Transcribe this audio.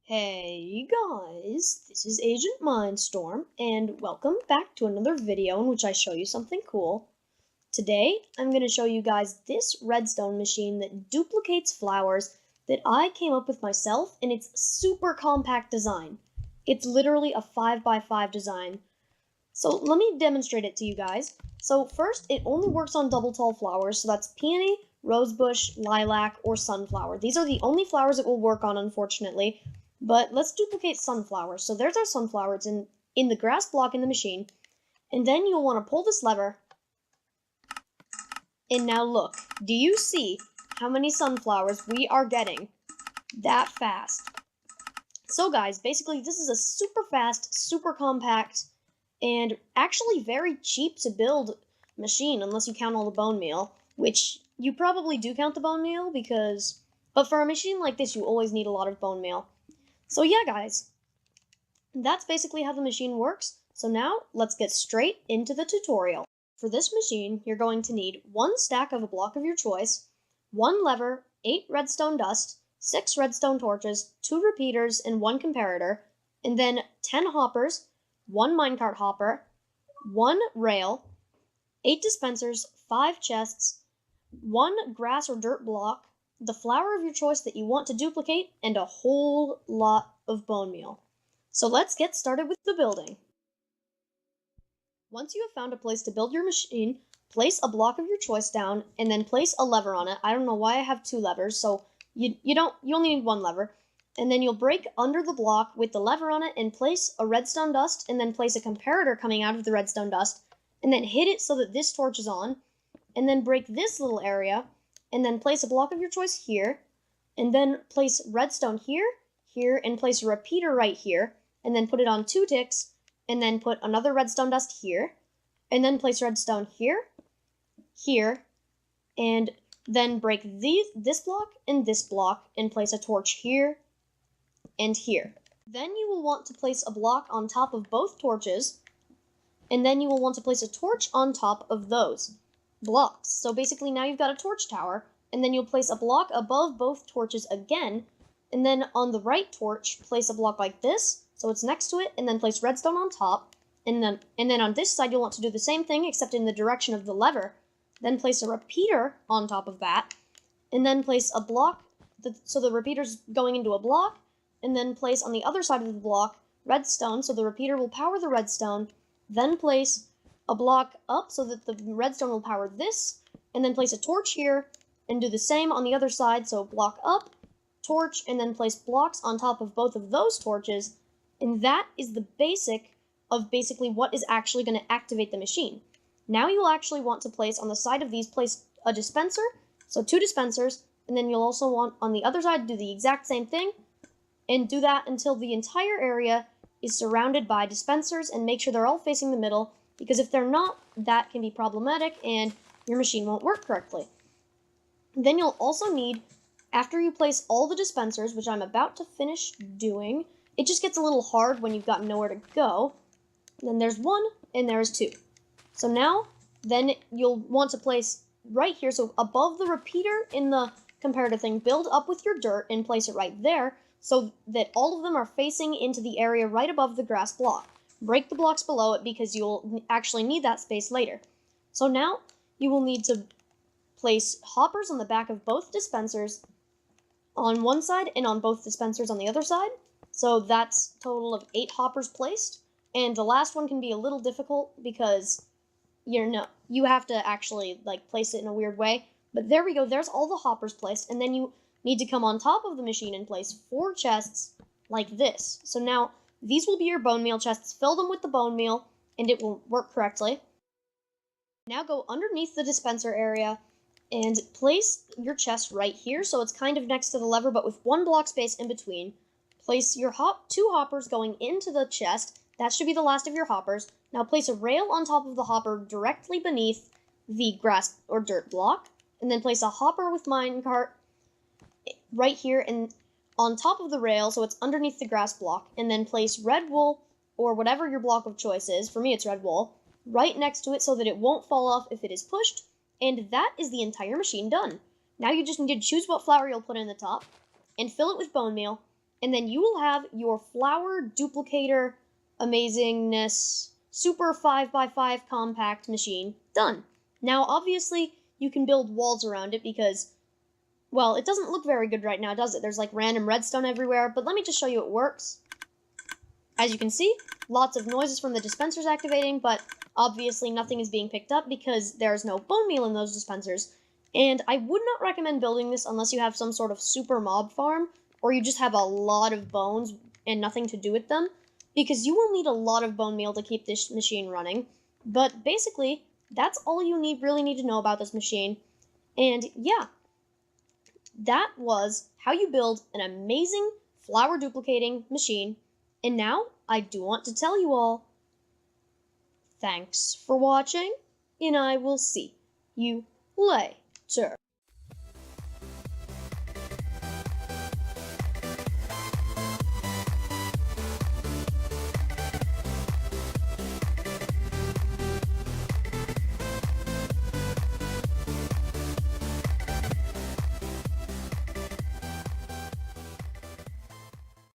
Hey guys, this is Agent Mindstorm, and welcome back to another video in which I show you something cool. Today, I'm going to show you guys this redstone machine that duplicates flowers that I came up with myself in its super compact design. It's literally a 5x5 design. So let me demonstrate it to you guys. So first, it only works on double tall flowers, so that's peony, rosebush, lilac, or sunflower. These are the only flowers it will work on, unfortunately. But let's duplicate sunflowers. So there's our sunflower. It's in the grass block in the machine. And then you'll want to pull this lever. And now look, do you see how many sunflowers we are getting that fast? So guys, basically this is a super fast, super compact, and actually very cheap to build machine, unless you count all the bone meal, which you probably do count the bone meal but for a machine like this, you always need a lot of bone meal. So yeah, guys, that's basically how the machine works. So now, let's get straight into the tutorial. For this machine, you're going to need 1 stack of a block of your choice, 1 lever, 8 redstone dust, 6 redstone torches, 2 repeaters, and 1 comparator, and then 10 hoppers, 1 minecart hopper, 1 rail, 8 dispensers, 5 chests, 1 grass or dirt block, the flower of your choice that you want to duplicate, and a whole lot of bone meal. So let's get started with the building. Once you have found a place to build your machine, place a block of your choice down, and then place a lever on it. I don't know why I have 2 levers, so you only need 1 lever. And then you'll break under the block with the lever on it and place a redstone dust, and then place a comparator coming out of the redstone dust, and then hit it so that this torch is on, and then break this little area, and then place a block of your choice here, and then place redstone here, here, and place a repeater right here, and then put it on 2 ticks, and then put another redstone dust here, and then place redstone here, here, and then break this block, and place a torch here, and here. Then you will want to place a block on top of both torches, and then you will want to place a torch on top of those blocks. So basically now you've got a torch tower, and then you'll place a block above both torches again, and then on the right torch, place a block like this, so it's next to it, and then place redstone on top, and then on this side you'll want to do the same thing, except in the direction of the lever. Then place a repeater on top of that, and then place a block, so the repeater's going into a block, and then place on the other side of the block redstone, so the repeater will power the redstone, then place a block up so that the redstone will power this, and then place a torch here, and do the same on the other side, so block up, torch, and then place blocks on top of both of those torches, and that is the basic of basically what is actually going to activate the machine. Now you'll actually want to place on the side of these, place a dispenser, so 2 dispensers, and then you'll also want on the other side do the exact same thing, and do that until the entire area is surrounded by dispensers, and make sure they're all facing the middle, because if they're not, that can be problematic and your machine won't work correctly. Then you'll also need, after you place all the dispensers, which I'm about to finish doing, it just gets a little hard when you've got nowhere to go. And then there's 1 and there's 2. So now, then you'll want to place right here, so above the repeater in the comparator thing, build up with your dirt and place it right there, so that all of them are facing into the area right above the grass block. Break the blocks below it because you'll actually need that space later. So now you will need to place hoppers on the back of both dispensers on one side and on both dispensers on the other side. So that's a total of 8 hoppers placed. And the last one can be a little difficult because you have to actually place it in a weird way. But there we go, there's all the hoppers placed, and then you need to come on top of the machine and place 4 chests like this. So now these will be your bone meal chests. Fill them with the bone meal, and it will work correctly. Now go underneath the dispenser area and place your chest right here, so it's kind of next to the lever, but with 1 block space in between. Place your 2 hoppers going into the chest. That should be the last of your hoppers. Now place a rail on top of the hopper directly beneath the grass or dirt block, and then place a hopper with minecart right here and on top of the rail, so it's underneath the grass block, and then place red wool, or whatever your block of choice is, for me it's red wool, right next to it so that it won't fall off if it is pushed, and that is the entire machine done. Now you just need to choose what flower you'll put in the top, and fill it with bone meal, and then you will have your flower duplicator amazingness super 5x5 compact machine done. Now, obviously, you can build walls around it because, well, it doesn't look very good right now, does it? There's like random redstone everywhere, but let me just show you it works. As you can see, lots of noises from the dispensers activating, but obviously nothing is being picked up because there's no bone meal in those dispensers. And I would not recommend building this unless you have some sort of super mob farm, or you just have a lot of bones and nothing to do with them, because you will need a lot of bone meal to keep this machine running. But basically, that's all you really need to know about this machine. And yeah, that was how you build an amazing flower duplicating machine. And now, I do want to tell you all, thanks for watching, and I will see you later.